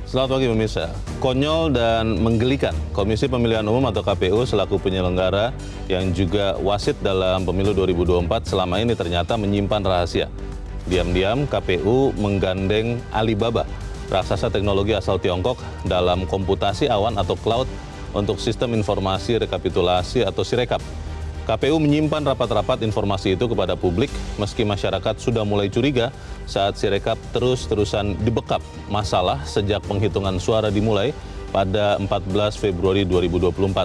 Selamat pagi pemirsa. Konyol dan menggelikan, Komisi Pemilihan Umum atau KPU selaku penyelenggara yang juga wasit dalam pemilu 2024 selama ini ternyata menyimpan rahasia. Diam-diam KPU menggandeng Alibaba, raksasa teknologi asal Tiongkok dalam komputasi awan atau cloud untuk sistem informasi rekapitulasi atau Sirekap. KPU menyimpan rapat-rapat informasi itu kepada publik meski masyarakat sudah mulai curiga saat Sirekap terus-terusan dibekap masalah sejak penghitungan suara dimulai pada 14 Februari 2024.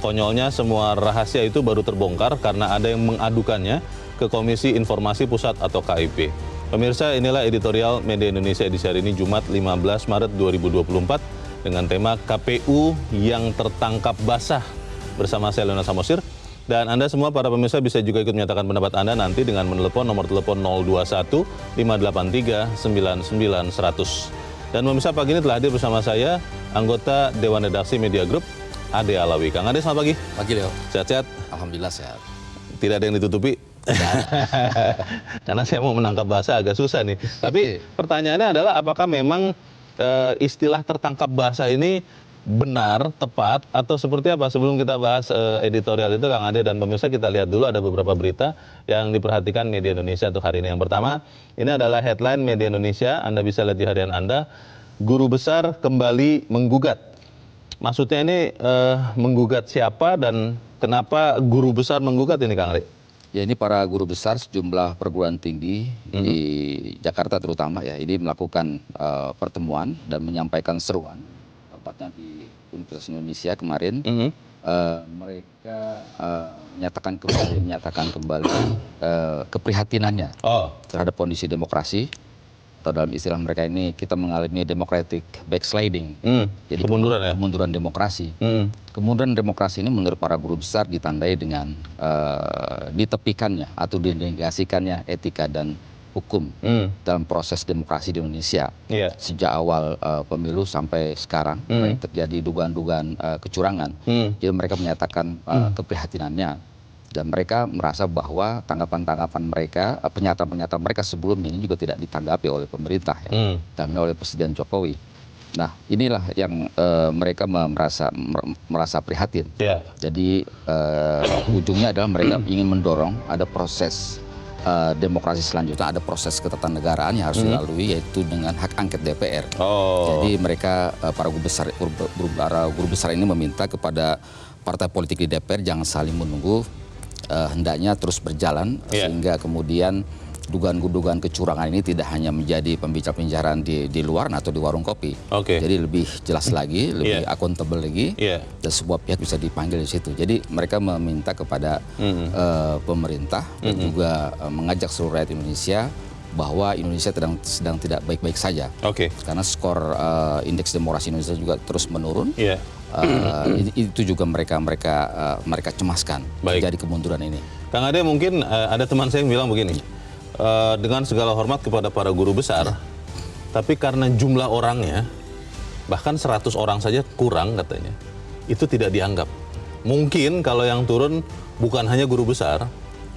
Konyolnya semua rahasia itu baru terbongkar karena ada yang mengadukannya ke Komisi Informasi Pusat atau KIP. Pemirsa, inilah editorial Media Indonesia edisi hari ini Jumat 15 Maret 2024 dengan tema KPU yang tertangkap basah bersama saya Leona Samosir. Dan Anda semua para pemirsa bisa juga ikut menyatakan pendapat Anda nanti dengan menelepon nomor telepon 021 583 99 100. Dan pemirsa, pagi ini telah hadir bersama saya anggota Dewan Redaksi Media Group Ade Alawi. Kang Ade, selamat pagi. Pagi Leo. Sehat-sehat? Alhamdulillah sehat. Tidak ada yang ditutupi? Karena saya mau menangkap bahasa agak susah nih. Tapi pertanyaannya adalah apakah memang istilah tertangkap basah ini benar, tepat, atau seperti apa? Sebelum kita bahas editorial itu, Kang Ade dan pemirsa, kita lihat dulu ada beberapa berita yang diperhatikan Media Indonesia untuk hari ini. Yang pertama, ini adalah headline Media Indonesia, Anda bisa lihat di harian Anda, Guru Besar kembali menggugat. Maksudnya ini menggugat siapa dan kenapa Guru Besar menggugat ini, Kang Ade? Ya, ini para guru besar sejumlah perguruan tinggi di Jakarta terutama ya, ini melakukan pertemuan dan menyampaikan seruan. Tepatnya di Universitas Indonesia kemarin, mereka menyatakan kembali keprihatinannya terhadap kondisi demokrasi, atau dalam istilah mereka ini kita mengalami democratic backsliding, jadi kemunduran demokrasi. Kemunduran demokrasi ini menurut para guru besar ditandai dengan ditepikannya atau dinegasikannya etika dan hukum dalam proses demokrasi di Indonesia. Sejak awal pemilu sampai sekarang terjadi dugaan-dugaan kecurangan. Jadi mereka menyatakan keprihatinannya dan mereka merasa bahwa tanggapan-tanggapan mereka, pernyataan-pernyataan mereka sebelumnya ini juga tidak ditanggapi oleh pemerintah ya, dan oleh Presiden Jokowi. Nah, inilah yang mereka merasa prihatin. Jadi ujungnya adalah mereka ingin mendorong ada proses demokrasi selanjutnya, ada proses ketatanegaraan yang harus dilalui, yaitu dengan hak angket DPR. Jadi mereka para guru besar ini meminta kepada partai politik di DPR jangan saling menunggu, hendaknya terus berjalan sehingga kemudian dugaan-dugaan kecurangan ini tidak hanya menjadi pembicaraan di luar atau di warung kopi. Jadi lebih jelas lagi, lebih akuntabel lagi, dan sebuah pihak bisa dipanggil di situ. Jadi mereka meminta kepada pemerintah dan juga mengajak seluruh rakyat Indonesia bahwa Indonesia sedang tidak baik-baik saja. Karena skor indeks demokrasi Indonesia juga terus menurun. Itu juga mereka cemaskan terjadi kemunduran ini. Kang Ade, mungkin ada teman saya yang bilang begini, dengan segala hormat kepada para guru besar, tapi karena jumlah orangnya bahkan 100 orang saja kurang katanya, itu tidak dianggap. Mungkin kalau yang turun bukan hanya guru besar,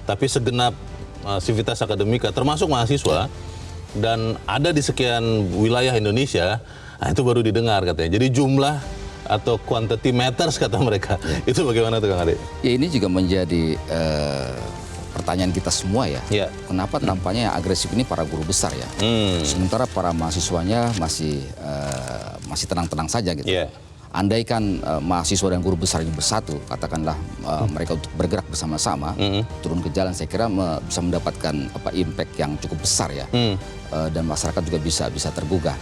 tapi segenap sivitas akademika termasuk mahasiswa dan ada di sekian wilayah Indonesia, nah itu baru didengar katanya. Jadi jumlah atau quantity matters kata mereka. Itu bagaimana tuh Kang Ade? Ya, ini juga menjadi pertanyaan kita semua ya. Kenapa tampaknya yang agresif ini para guru besar ya? Sementara para mahasiswanya masih tenang-tenang saja gitu. Andaikan mahasiswa dan guru besar ini bersatu, katakanlah mereka untuk bergerak bersama-sama, turun ke jalan, saya kira bisa mendapatkan impact yang cukup besar ya. Dan masyarakat juga bisa tergugah.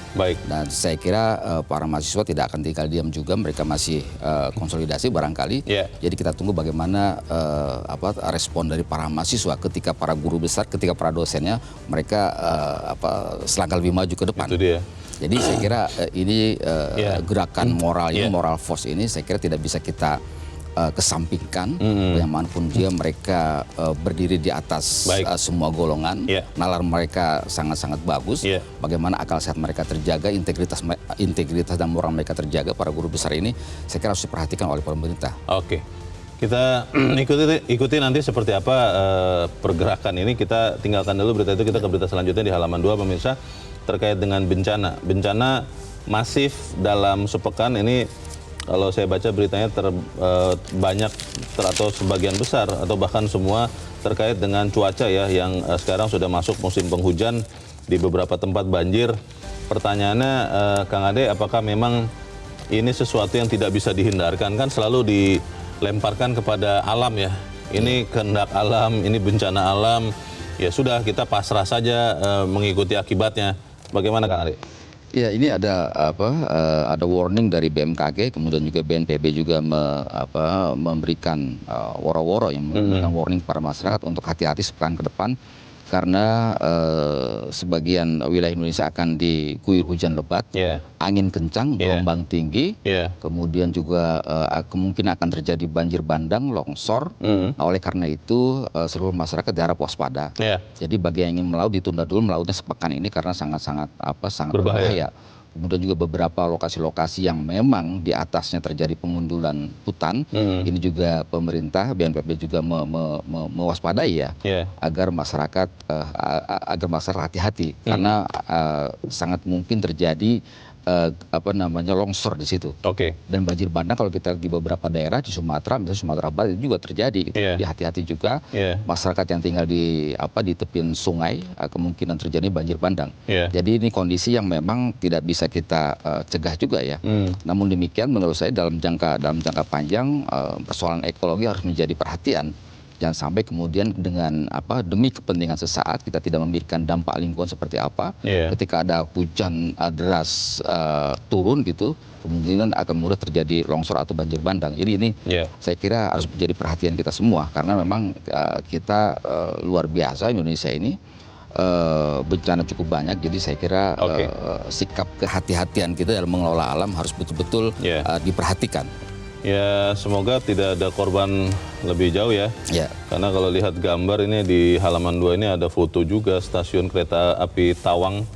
Dan saya kira para mahasiswa tidak akan tinggal diam juga, mereka masih konsolidasi barangkali. Jadi kita tunggu bagaimana respon dari para mahasiswa ketika para guru besar, ketika para dosennya mereka selangkah lebih maju ke depan. Itu dia. Jadi saya kira ini gerakan moral ini, moral force ini saya kira tidak bisa kita kesampingkan. Bagaimanapun dia mereka berdiri di atas semua golongan, nalar mereka sangat-sangat bagus. Bagaimana akal sehat mereka terjaga, integritas dan moral mereka terjaga, para guru besar ini saya kira harus diperhatikan oleh pemerintah. Kita ikuti nanti seperti apa pergerakan ini. Kita tinggalkan dulu berita itu, kita ke berita selanjutnya di halaman 2 pemirsa, terkait dengan bencana. Bencana masif dalam sepekan ini. Kalau saya baca beritanya banyak atau sebagian besar atau bahkan semua terkait dengan cuaca ya, yang sekarang sudah masuk musim penghujan, di beberapa tempat banjir. Pertanyaannya Kang Ade, apakah memang ini sesuatu yang tidak bisa dihindarkan? Kan selalu dilemparkan kepada alam ya. Ini kehendak alam, ini bencana alam. Ya sudah, kita pasrah saja mengikuti akibatnya. Bagaimana Kang Ade? Ya, ini ada ada warning dari BMKG, kemudian juga BNPB juga memberikan woro-woro yang memberikan warning para masyarakat untuk hati-hati sepekan ke depan, karena sebagian wilayah Indonesia akan diguyur hujan lebat, angin kencang, gelombang tinggi, kemudian juga kemungkinan akan terjadi banjir bandang, longsor. Nah, oleh karena itu seluruh masyarakat diharap waspada. Jadi bagi yang ingin melaut, ditunda dulu melautnya sepekan ini karena sangat berbahaya. Kemudian juga beberapa lokasi-lokasi yang memang di atasnya terjadi pengundulan hutan, ini juga pemerintah, BNPB juga mewaspadai ya, agar masyarakat hati-hati, karena sangat mungkin terjadi longsor di situ. Dan banjir bandang kalau kita lihat di beberapa daerah di Sumatera, misalnya Sumatera Barat itu juga terjadi. Gitu. Jadi hati-hati juga masyarakat yang tinggal di tepian sungai, kemungkinan terjadi banjir bandang. Jadi ini kondisi yang memang tidak bisa kita cegah juga ya. Namun demikian menurut saya dalam jangka panjang persoalan ekologi harus menjadi perhatian. Jangan sampai kemudian dengan demi kepentingan sesaat kita tidak memikirkan dampak lingkungan seperti apa. Ketika ada hujan deras turun gitu, kemungkinan akan mudah terjadi longsor atau banjir bandang. Jadi ini saya kira harus menjadi perhatian kita semua, karena memang kita luar biasa Indonesia ini, bencana cukup banyak. Jadi saya kira sikap kehati-hatian kita dalam mengelola alam harus betul-betul diperhatikan. Ya, semoga tidak ada korban lebih jauh ya. Karena kalau lihat gambar ini di halaman 2 ini ada foto juga stasiun kereta api Tawang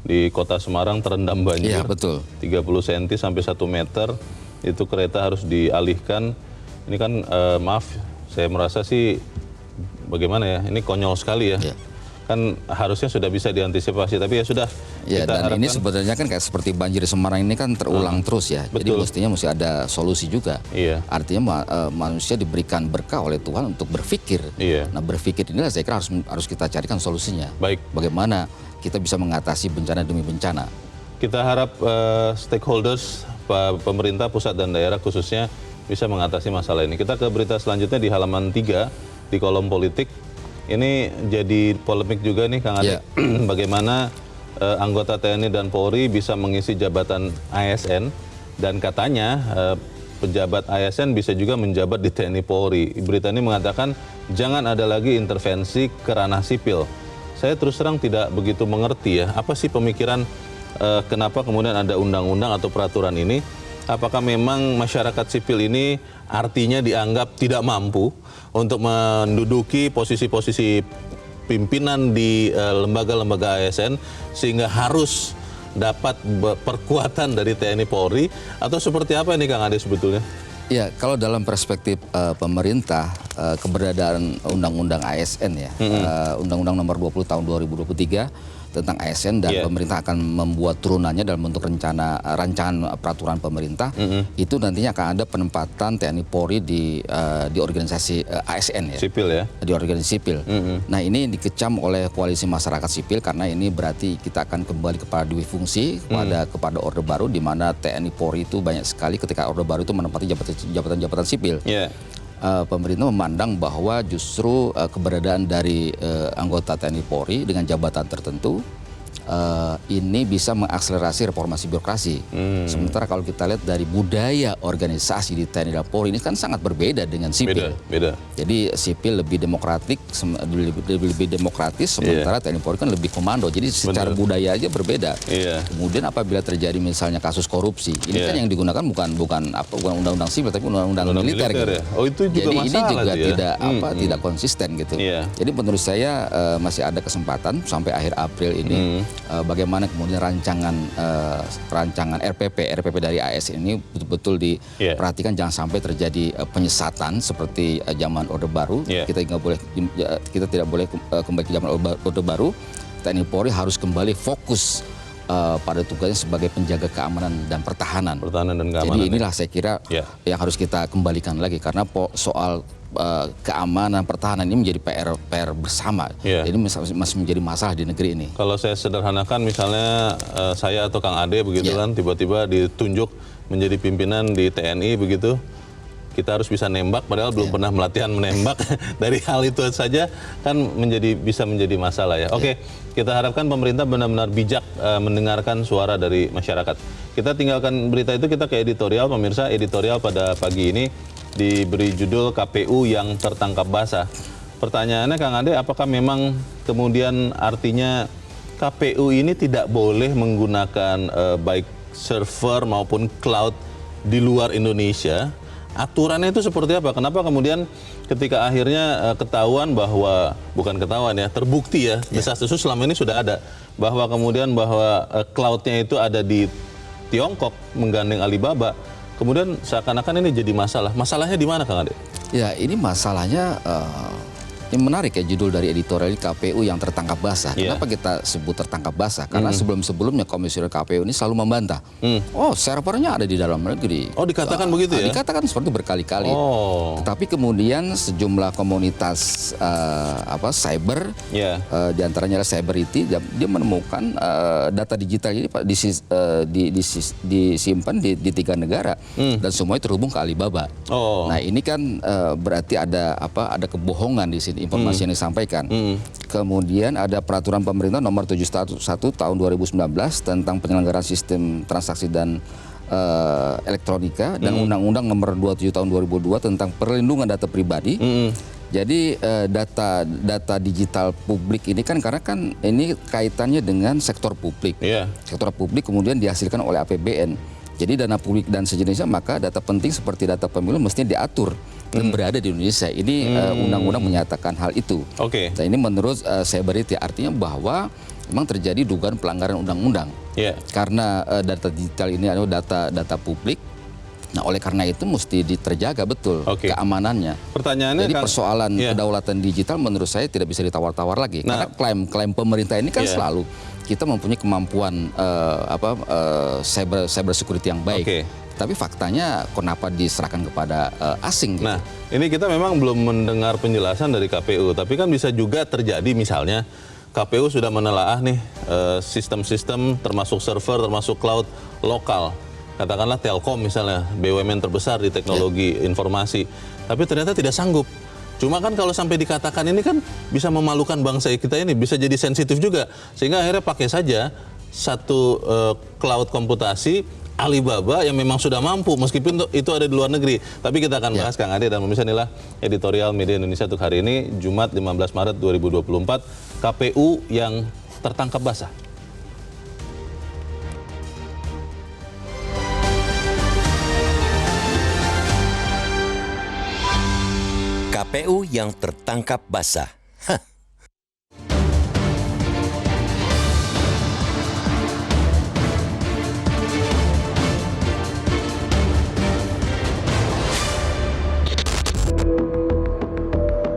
di Kota Semarang terendam banjir. Betul. 30 cm sampai 1 meter. Itu kereta harus dialihkan. Ini kan maaf, saya merasa sih bagaimana ya? Ini konyol sekali ya. Kan harusnya sudah bisa diantisipasi, tapi ya sudah. Dan ini sebenarnya kan kayak seperti banjir di Semarang ini kan terulang terus ya. Jadi mestinya mesti ada solusi juga. Artinya manusia diberikan berkah oleh Tuhan untuk berpikir. Nah, berpikir inilah saya kira harus kita carikan solusinya. Bagaimana kita bisa mengatasi bencana demi bencana. Kita harap stakeholders, pemerintah pusat dan daerah khususnya bisa mengatasi masalah ini. Kita ke berita selanjutnya di halaman 3 di kolom politik. Ini jadi polemik juga nih Kang Ade, bagaimana anggota TNI dan Polri bisa mengisi jabatan ASN, dan katanya pejabat ASN bisa juga menjabat di TNI Polri. Berita ini mengatakan jangan ada lagi intervensi ke ranah sipil. Saya terus terang tidak begitu mengerti ya, apa sih pemikiran kenapa kemudian ada undang-undang atau peraturan ini. Apakah memang masyarakat sipil ini artinya dianggap tidak mampu untuk menduduki posisi-posisi pimpinan di lembaga-lembaga ASN sehingga harus dapat perkuatan dari TNI Polri, atau seperti apa ini Kang Ade sebetulnya? Ya, kalau dalam perspektif pemerintah, keberadaan Undang-Undang ASN ya, Undang-Undang Nomor 20 Tahun 2023 tentang ASN, dan pemerintah akan membuat turunannya dalam bentuk rancangan peraturan pemerintah, itu nantinya akan ada penempatan TNI Polri di organisasi ASN ya, sipil ya, di organisasi sipil. Nah, ini dikecam oleh koalisi masyarakat sipil karena ini berarti kita akan kembali kepada dui fungsi, kepada Orde Baru, di mana TNI Polri itu banyak sekali ketika Orde Baru itu menempati jabatan-jabatan sipil. Pemerintah memandang bahwa justru keberadaan dari anggota TNI Polri dengan jabatan tertentu ini bisa mengakselerasi reformasi birokrasi. Sementara kalau kita lihat dari budaya organisasi di TNI dan Polri ini kan sangat berbeda dengan sipil. Beda. Jadi sipil lebih demokratis, sementara TNI Polri kan lebih komando. Jadi secara budaya aja berbeda. Kemudian apabila terjadi misalnya kasus korupsi, ini kan yang digunakan bukan undang-undang sipil tapi undang-undang militer gitu. Itu juga jadi masalah ini juga tidak konsisten gitu. Jadi menurut saya masih ada kesempatan sampai akhir April ini. Bagaimana kemudian rancangan RPP dari ASN ini betul-betul diperhatikan, jangan sampai terjadi penyesatan seperti zaman Orde Baru. Kita tidak boleh kembali ke zaman Orde Baru. TNI Polri harus kembali fokus pada tugasnya sebagai penjaga keamanan dan pertahanan. Pertahanan dan keamanan. Jadi inilah saya kira yang harus kita kembalikan lagi, karena soal keamanan pertahanan ini menjadi PR bersama. Jadi masih menjadi masalah di negeri ini. Kalau saya sederhanakan, misalnya saya atau Kang Ade begitu kan tiba-tiba ditunjuk menjadi pimpinan di TNI begitu, kita harus bisa nembak padahal belum pernah melatihan menembak. Dari hal itu saja kan bisa menjadi masalah ya. Oke, kita harapkan pemerintah benar-benar bijak mendengarkan suara dari masyarakat. Kita tinggalkan berita itu, kita ke editorial. Pemirsa, editorial pada pagi ini diberi judul KPU yang tertangkap basah. Pertanyaannya Kang Ade, apakah memang kemudian artinya KPU ini tidak boleh menggunakan baik server maupun cloud di luar Indonesia? Aturannya itu seperti apa? Kenapa kemudian ketika akhirnya ketahuan bahwa, bukan ketahuan ya, terbukti ya, desas-desus selama ini sudah ada, bahwa kemudian cloud-nya itu ada di Tiongkok menggandeng Alibaba, kemudian seakan-akan ini jadi masalah. Masalahnya di mana, Kang Ade? Ya, ini masalahnya ini menarik ya, judul dari editorial KPU yang tertangkap basah. Kenapa kita sebut tertangkap basah? Karena sebelum-sebelumnya komisioner KPU ini selalu membantah. Oh, servernya ada di dalam negeri. Oh, dikatakan begitu ya? Dikatakan seperti berkali-kali. Tetapi kemudian sejumlah komunitas cyber, di antaranya Cyberity, dia menemukan data digital ini disimpan di 3 negara dan semuanya terhubung ke Alibaba. Nah, ini kan berarti ada kebohongan di sini. Informasi yang disampaikan. Kemudian ada peraturan pemerintah nomor 71 tahun 2019 tentang penyelenggaraan sistem transaksi dan elektronika dan undang-undang nomor 27 tahun 2002 tentang perlindungan data pribadi. Jadi data digital publik ini kan, karena kan ini kaitannya dengan sektor publik. Sektor publik kemudian dihasilkan oleh APBN. Jadi dana publik dan sejenisnya, maka data penting seperti data pemilu mestinya diatur dan berada di Indonesia. Ini undang-undang menyatakan hal itu. Nah, ini menurut Cyberity artinya bahwa memang terjadi dugaan pelanggaran undang-undang. Karena data digital ini adalah data publik. Nah, oleh karena itu mesti terjaga betul keamanannya. Pertanyaannya, jadi persoalan kedaulatan digital menurut saya tidak bisa ditawar-tawar lagi. Karena klaim pemerintah ini kan selalu kita mempunyai kemampuan cyber security yang baik. Tapi faktanya kenapa diserahkan kepada asing? Gitu. Nah, ini kita memang belum mendengar penjelasan dari KPU. Tapi kan bisa juga terjadi misalnya KPU sudah menelaah nih sistem-sistem termasuk server, termasuk cloud lokal. Katakanlah Telkom misalnya, BUMN terbesar di teknologi informasi. Tapi ternyata tidak sanggup. Cuma kan kalau sampai dikatakan ini kan bisa memalukan bangsa kita ini, bisa jadi sensitif juga. Sehingga akhirnya pakai saja satu cloud komputasi Alibaba yang memang sudah mampu, meskipun itu ada di luar negeri. Tapi kita akan bahas, Kang Ade, dan pemirsa, inilah editorial Media Indonesia untuk hari ini, Jumat 15 Maret 2024, KPU yang tertangkap basah. KPU yang tertangkap basah.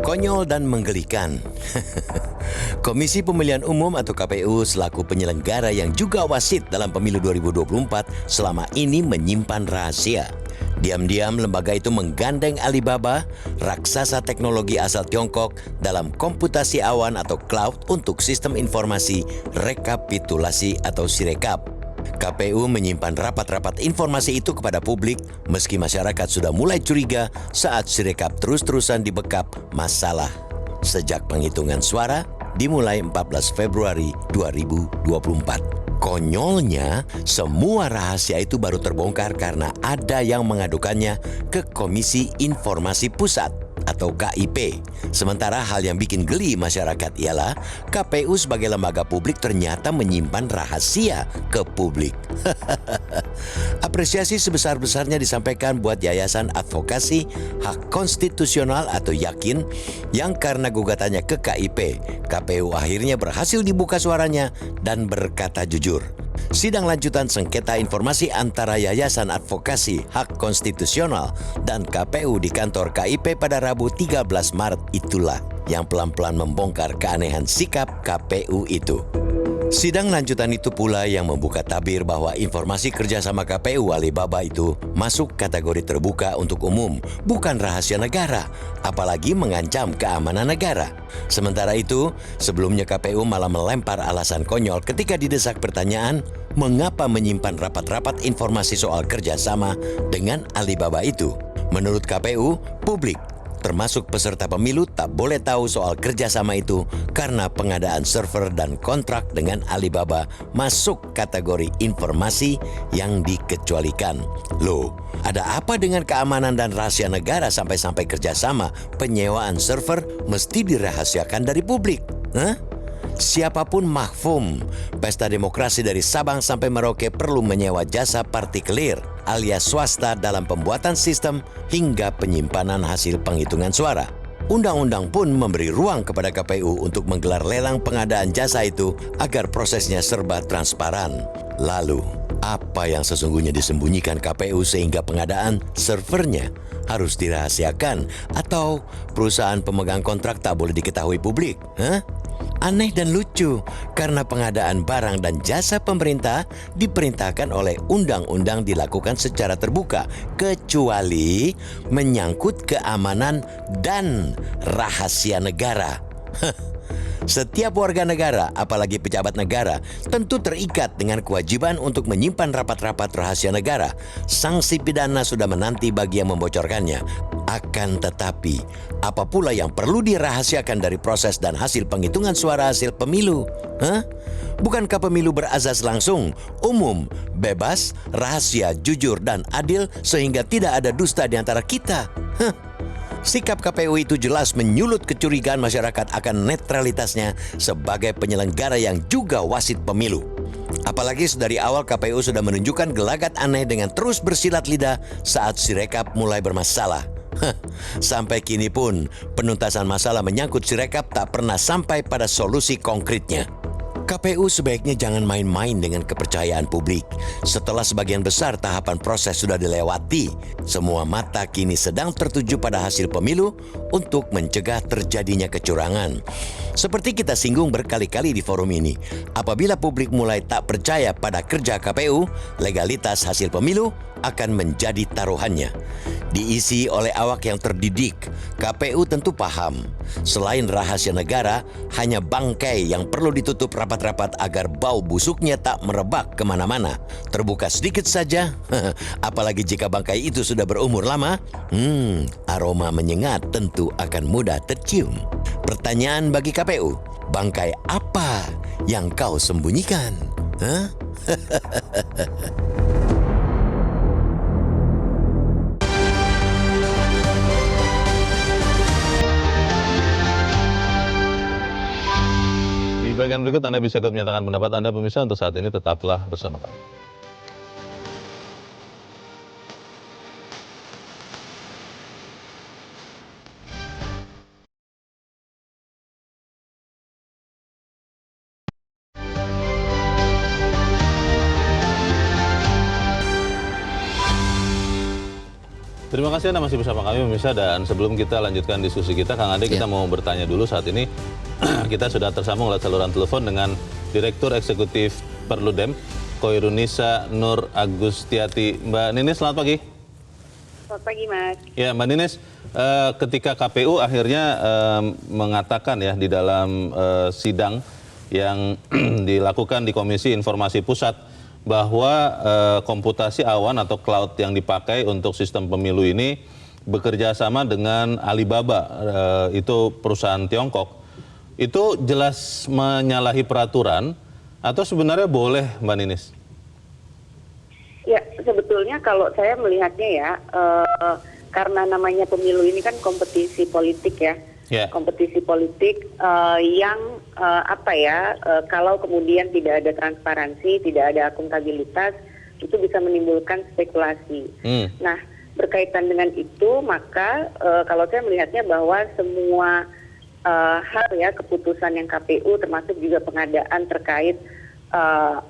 Konyol dan menggelikan. Komisi Pemilihan Umum atau KPU selaku penyelenggara yang juga wasit dalam pemilu 2024 selama ini menyimpan rahasia. Diam-diam lembaga itu menggandeng Alibaba, raksasa teknologi asal Tiongkok, dalam komputasi awan atau cloud untuk sistem informasi rekapitulasi atau Sirekap. KPU menyimpan rapat-rapat informasi itu kepada publik meski masyarakat sudah mulai curiga saat Sirekap terus-terusan dibekap masalah. Sejak penghitungan suara dimulai 14 Februari 2024. Konyolnya, semua rahasia itu baru terbongkar karena ada yang mengadukannya ke Komisi Informasi Pusat atau KIP. Sementara hal yang bikin geli masyarakat ialah KPU sebagai lembaga publik ternyata menyimpan rahasia ke publik. Apresiasi sebesar-besarnya disampaikan buat Yayasan Advokasi Hak Konstitusional atau Yakin yang karena gugatannya ke KIP, KPU akhirnya berhasil dibuka suaranya dan berkata jujur. Sidang lanjutan sengketa informasi antara Yayasan Advokasi Hak Konstitusional dan KPU di kantor KIP pada Rabu 13 Maret itulah yang pelan-pelan membongkar keanehan sikap KPU itu. Sidang lanjutan itu pula yang membuka tabir bahwa informasi kerjasama KPU Alibaba itu masuk kategori terbuka untuk umum, bukan rahasia negara, apalagi mengancam keamanan negara. Sementara itu, sebelumnya KPU malah melempar alasan konyol ketika didesak pertanyaan, mengapa menyimpan rapat-rapat informasi soal kerjasama dengan Alibaba itu? Menurut KPU, publik termasuk peserta pemilu tak boleh tahu soal kerjasama itu karena pengadaan server dan kontrak dengan Alibaba masuk kategori informasi yang dikecualikan. Loh, ada apa dengan keamanan dan rahasia negara sampai-sampai kerjasama penyewaan server mesti dirahasiakan dari publik? Hah? Siapapun mahfum, pesta demokrasi dari Sabang sampai Merauke perlu menyewa jasa partikelir alias swasta dalam pembuatan sistem hingga penyimpanan hasil penghitungan suara. Undang-undang pun memberi ruang kepada KPU untuk menggelar lelang pengadaan jasa itu agar prosesnya serba transparan. Lalu, apa yang sesungguhnya disembunyikan KPU sehingga pengadaan servernya harus dirahasiakan atau perusahaan pemegang kontrak tak boleh diketahui publik? Hah? Aneh dan lucu karena pengadaan barang dan jasa pemerintah diperintahkan oleh undang-undang dilakukan secara terbuka kecuali menyangkut keamanan dan rahasia negara. Setiap warga negara, apalagi pejabat negara, tentu terikat dengan kewajiban untuk menyimpan rapat-rapat rahasia negara. Sanksi pidana sudah menanti bagi yang membocorkannya. Akan tetapi, apa pula yang perlu dirahasiakan dari proses dan hasil penghitungan suara hasil pemilu? Hah? Bukankah pemilu berazas langsung, umum, bebas, rahasia, jujur, dan adil sehingga tidak ada dusta di antara kita? Hah? Sikap KPU itu jelas menyulut kecurigaan masyarakat akan netralitasnya sebagai penyelenggara yang juga wasit pemilu. Apalagi dari awal KPU sudah menunjukkan gelagat aneh dengan terus bersilat lidah saat Sirekap mulai bermasalah. Sampai kini pun penuntasan masalah menyangkut Sirekap tak pernah sampai pada solusi konkretnya. KPU sebaiknya jangan main-main dengan kepercayaan publik. Setelah sebagian besar tahapan proses sudah dilewati, semua mata kini sedang tertuju pada hasil pemilu untuk mencegah terjadinya kecurangan. Seperti kita singgung berkali-kali di forum ini, apabila publik mulai tak percaya pada kerja KPU, legalitas hasil pemilu akan menjadi taruhannya. Diisi oleh awak yang terdidik, KPU tentu paham. Selain rahasia negara, hanya bangkai yang perlu ditutup rapat-rapat agar bau busuknya tak merebak kemana-mana. Terbuka sedikit saja, apalagi jika bangkai itu sudah berumur lama, aroma menyengat tentu akan mudah tercium. Pertanyaan bagi KPU, bangkai apa yang kau sembunyikan? Hah? Di bagian berikut Anda bisa ikut menyatakan pendapat Anda pemirsa. Untuk saat ini tetaplah bersama kami. Terima kasih Anda masih bersama kami pemirsa, dan sebelum kita lanjutkan diskusi kita, Kang Ade, kita mau bertanya dulu. Saat ini kita sudah tersambung lewat saluran telepon dengan Direktur Eksekutif Perludem, Koirunisa Nur Agustiati. Mbak Ninis, selamat pagi. Selamat pagi, Mas. Ya, Mbak Ninis, ketika KPU akhirnya mengatakan ya di dalam sidang yang dilakukan di Komisi Informasi Pusat bahwa komputasi awan atau cloud yang dipakai untuk sistem pemilu ini bekerja sama dengan Alibaba, itu perusahaan Tiongkok. Itu jelas menyalahi peraturan atau sebenarnya boleh, Mbak Ninis? Ya, sebetulnya kalau saya melihatnya ya, karena namanya pemilu ini kan kompetisi politik ya. Kompetisi politik yang kalau kemudian tidak ada transparansi, tidak ada akuntabilitas, itu bisa menimbulkan spekulasi. Nah, berkaitan dengan itu, maka kalau saya melihatnya bahwa semua hal ya, keputusan yang KPU termasuk juga pengadaan terkait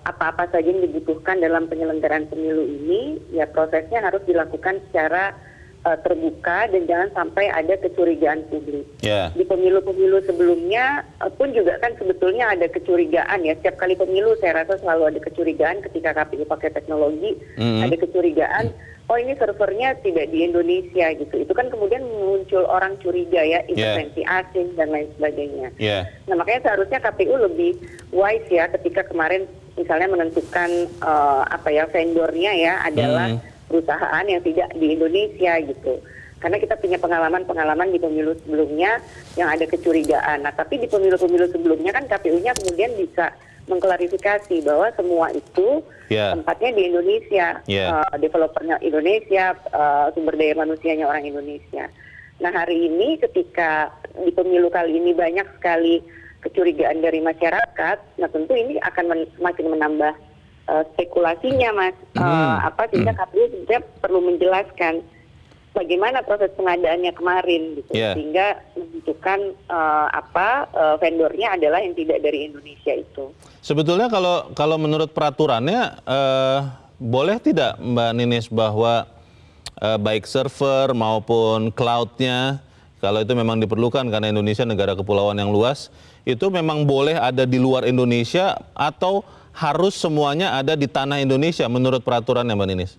apa-apa saja yang dibutuhkan dalam penyelenggaraan pemilu ini, ya prosesnya harus dilakukan secara terbuka dan jangan sampai ada kecurigaan publik. Yeah. Di pemilu-pemilu sebelumnya pun juga kan sebetulnya ada kecurigaan ya. Setiap kali pemilu saya rasa selalu ada kecurigaan ketika KPU pakai teknologi, ada kecurigaan, oh ini servernya tidak di Indonesia gitu. Itu kan kemudian muncul orang curiga ya, intervensi asing dan lain sebagainya. Nah makanya seharusnya KPU lebih wise ya ketika kemarin misalnya menentukan vendornya ya adalah perusahaan yang tidak di Indonesia gitu. Karena kita punya pengalaman di pemilu sebelumnya yang ada kecurigaan. Nah, tapi di pemilu-pemilu sebelumnya kan KPU-nya kemudian bisa mengklarifikasi bahwa semua itu tempatnya di Indonesia, developernya Indonesia, sumber daya manusianya orang Indonesia. Nah, hari ini ketika di pemilu kali ini banyak sekali kecurigaan dari masyarakat, nah tentu ini akan semakin menambah spekulasinya, Mas. Sehingga KPU sebenarnya perlu menjelaskan bagaimana proses pengadaannya kemarin, gitu. Sehingga menentukan vendornya adalah yang tidak dari Indonesia itu. Sebetulnya kalau menurut peraturannya boleh tidak Mbak Ninis bahwa baik server maupun cloud-nya kalau itu memang diperlukan karena Indonesia negara kepulauan yang luas, itu memang boleh ada di luar Indonesia atau harus semuanya ada di tanah Indonesia menurut peraturannya Mbak Ninis?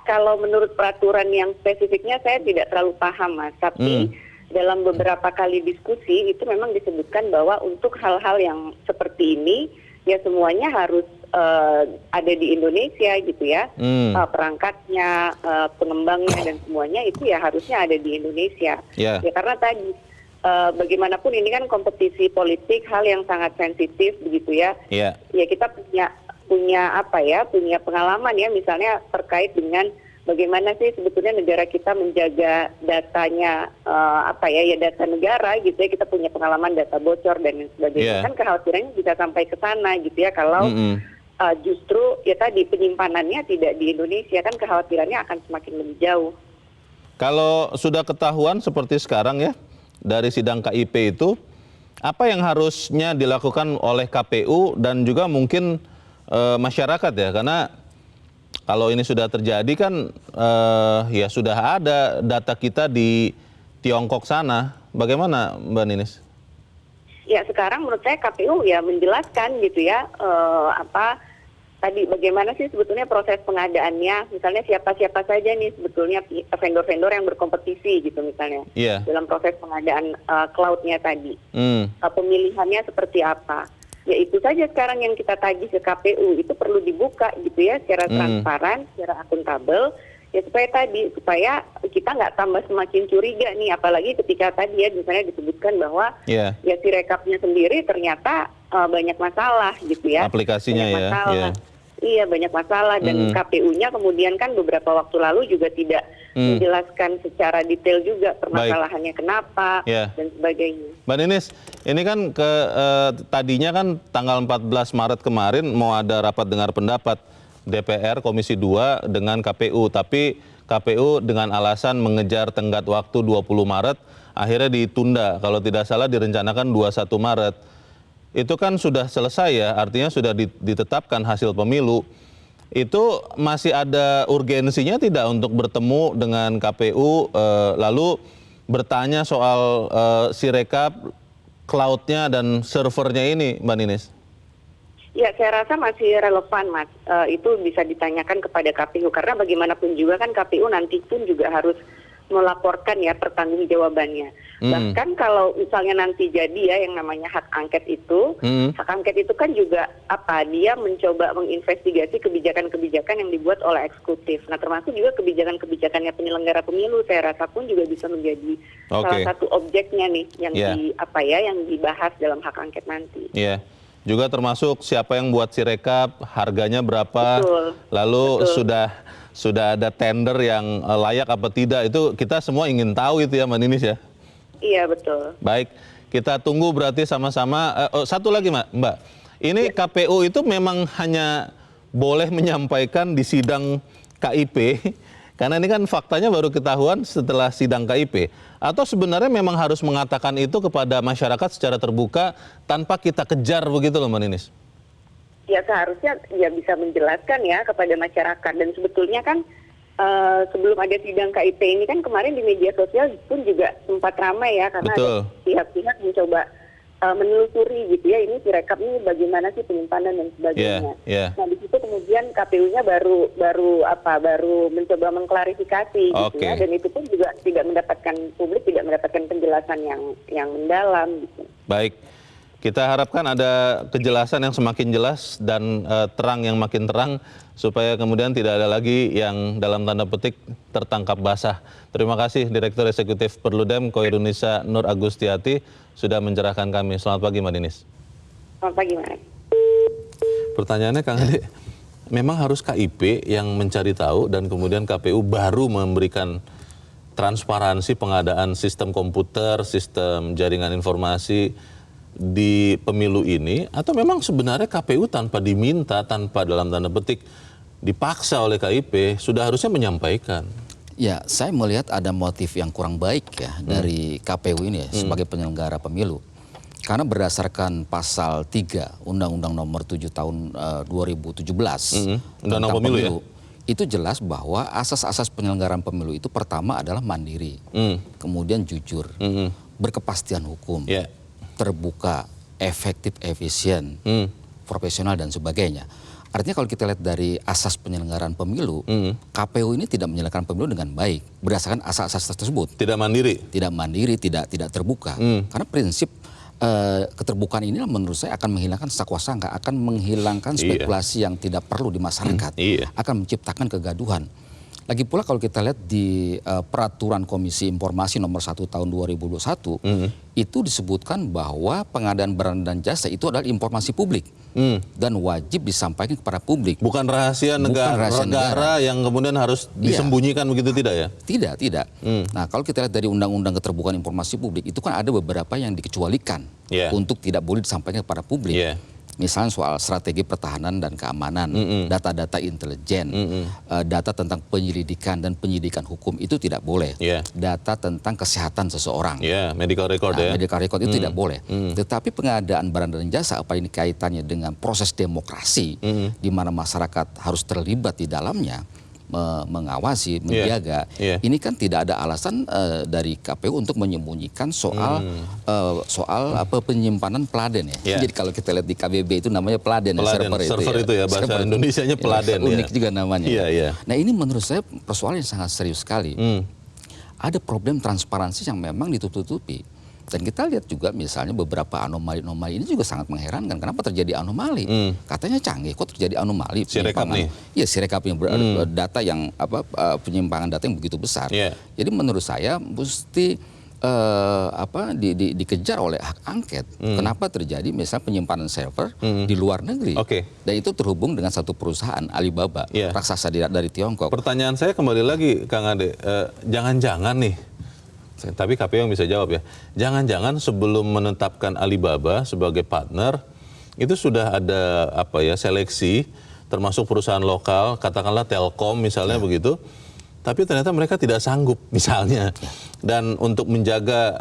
Kalau menurut peraturan yang spesifiknya saya tidak terlalu paham, Mas. Tapi dalam beberapa kali diskusi itu memang disebutkan bahwa untuk hal-hal yang seperti ini ya semuanya harus ada di Indonesia gitu ya. Perangkatnya, pengembangnya dan semuanya itu ya harusnya ada di Indonesia. Ya karena tadi bagaimanapun ini kan kompetisi politik, hal yang sangat sensitif begitu ya. Ya kita punya pengalaman ya misalnya terkait dengan bagaimana sih sebetulnya negara kita menjaga datanya data negara gitu ya, kita punya pengalaman data bocor dan sebagainya. Kan kekhawatirannya bisa sampai ke sana gitu ya kalau justru ya tadi penyimpanannya tidak di Indonesia, kan kekhawatirannya akan semakin lebih jauh. Kalau sudah ketahuan seperti sekarang ya dari sidang KIP itu, apa yang harusnya dilakukan oleh KPU dan juga mungkin masyarakat ya, karena kalau ini sudah terjadi kan ya sudah ada data kita di Tiongkok sana, bagaimana Mbak Ninis? Ya sekarang menurut saya KPU ya menjelaskan gitu ya tadi bagaimana sih sebetulnya proses pengadaannya, misalnya siapa-siapa saja nih sebetulnya vendor-vendor yang berkompetisi gitu misalnya dalam proses pengadaan cloud-nya tadi, pemilihannya seperti apa. Ya itu saja sekarang yang kita tagih ke KPU, itu perlu dibuka gitu ya secara transparan, secara akuntabel, ya supaya kita nggak tambah semakin curiga nih, apalagi ketika tadi ya misalnya disebutkan bahwa ya si rekapnya sendiri ternyata banyak masalah gitu ya. Aplikasinya banyak masalah. Iya banyak masalah dan KPU-nya kemudian kan beberapa waktu lalu juga tidak menjelaskan secara detail juga permasalahannya kenapa dan sebagainya. Mbak Ninis, ini kan tadinya kan tanggal 14 Maret kemarin mau ada rapat dengar pendapat DPR Komisi 2 dengan KPU, tapi KPU dengan alasan mengejar tenggat waktu 20 Maret akhirnya ditunda, kalau tidak salah direncanakan 21 Maret. Itu kan sudah selesai ya, artinya sudah ditetapkan hasil pemilu. Itu masih ada urgensinya tidak untuk bertemu dengan KPU lalu bertanya soal Sirekap, cloud-nya dan servernya ini, Mbak Ninis? Ya, saya rasa masih relevan, Mas. Itu bisa ditanyakan kepada KPU karena bagaimanapun juga kan KPU nanti pun juga harus melaporkan ya pertanggungjawabannya. Bahkan kalau misalnya nanti jadi ya yang namanya hak angket itu kan juga dia mencoba menginvestigasi kebijakan-kebijakan yang dibuat oleh eksekutif. Nah, termasuk juga kebijakan-kebijakannya penyelenggara pemilu, saya rasa pun juga bisa menjadi salah satu objeknya nih yang yang dibahas dalam hak angket nanti. Juga termasuk siapa yang buat Sirekap, harganya berapa, lalu sudah ada tender yang layak apa tidak, itu kita semua ingin tahu itu ya Mbak Ninis ya? Iya betul. Baik, kita tunggu berarti sama-sama. Satu lagi Mbak, ini KPU itu memang hanya boleh menyampaikan di sidang KIP, karena ini kan faktanya baru ketahuan setelah sidang KIP. Atau sebenarnya memang harus mengatakan itu kepada masyarakat secara terbuka tanpa kita kejar begitu loh Mbak Ninis? Ya seharusnya ya bisa menjelaskan ya kepada masyarakat, dan sebetulnya kan sebelum ada sidang KIP ini kan kemarin di media sosial pun juga sempat ramai ya, karena ada pihak-pihak mencoba menelusuri gitu ya, ini Sirekap ini bagaimana sih penyimpanan dan sebagainya. Nah di situ kemudian KPU-nya baru mencoba mengklarifikasi gitu ya, dan itu pun juga publik tidak mendapatkan penjelasan yang mendalam gitu. Baik, kita harapkan ada kejelasan yang semakin jelas dan terang yang makin terang, supaya kemudian tidak ada lagi yang dalam tanda petik tertangkap basah. Terima kasih Direktur Eksekutif Perludem Koirunisa Nur Agustiati sudah mencerahkan kami. Selamat pagi Mbak Dinis. Selamat pagi Mas. Pertanyaannya Kang Ade, memang harus KIP yang mencari tahu dan kemudian KPU baru memberikan transparansi pengadaan sistem komputer, sistem jaringan informasi di pemilu ini, atau memang sebenarnya KPU tanpa diminta, tanpa dalam tanda petik dipaksa oleh KIP sudah harusnya menyampaikan? Ya, saya melihat ada motif yang kurang baik ya dari KPU ini ya, sebagai penyelenggara pemilu. Karena berdasarkan pasal 3 Undang-Undang Nomor 7 Tahun 2017 Undang-Undang Pemilu ya? Itu jelas bahwa asas-asas penyelenggaraan pemilu itu pertama adalah mandiri, kemudian jujur, berkepastian hukum, terbuka, efektif, efisien, profesional dan sebagainya. Artinya kalau kita lihat dari asas penyelenggaraan pemilu, KPU ini tidak menyelenggarakan pemilu dengan baik berdasarkan asas-asas tersebut. Tidak mandiri? Tidak mandiri, tidak terbuka. Karena prinsip keterbukaan ini menurut saya akan menghilangkan sangka-sangka, akan menghilangkan spekulasi yang tidak perlu di masyarakat, akan menciptakan kegaduhan. Lagi pula kalau kita lihat di peraturan Komisi Informasi Nomor 1 Tahun 2021, itu disebutkan bahwa pengadaan barang dan jasa itu adalah informasi publik dan wajib disampaikan kepada publik. Bukan rahasia negara yang kemudian harus disembunyikan begitu, tidak ya? Tidak. Nah, kalau kita lihat dari Undang-Undang Keterbukaan Informasi Publik, itu kan ada beberapa yang dikecualikan untuk tidak boleh disampaikan kepada publik. Misalnya soal strategi pertahanan dan keamanan, data-data intelijen, data tentang penyelidikan dan penyidikan hukum itu tidak boleh. Data tentang kesehatan seseorang, medical record medical record itu tidak boleh. Tetapi pengadaan barang dan jasa, apa ini kaitannya dengan proses demokrasi, di mana masyarakat harus terlibat di dalamnya, mengawasi, menjaga. Ini kan tidak ada alasan dari KPU untuk menyembunyikan soal penyimpanan peladen ya. Jadi kalau kita lihat di KBB itu namanya peladen server itu ya, bahasa Indonesianya peladen. Unik juga namanya. Nah, ini menurut saya persoalan yang sangat serius sekali. Ada problem transparansi yang memang ditutup-tutupi. Dan kita lihat juga misalnya beberapa anomali-anomali ini juga sangat mengherankan. Kenapa terjadi anomali? Katanya canggih, kok terjadi anomali? Sirekap nih. Iya, Sirekap yang data yang penyimpangan data yang begitu besar. Jadi menurut saya mesti dikejar oleh hak angket. Kenapa terjadi misalnya penyimpanan server di luar negeri? Dan itu terhubung dengan satu perusahaan Alibaba, raksasa dari Tiongkok. Pertanyaan saya kembali lagi, Kang Ade, jangan-jangan nih, tapi KPU yang bisa jawab ya, jangan-jangan sebelum menetapkan Alibaba sebagai partner itu sudah ada seleksi, termasuk perusahaan lokal, katakanlah Telkom misalnya begitu, tapi ternyata mereka tidak sanggup misalnya, dan untuk menjaga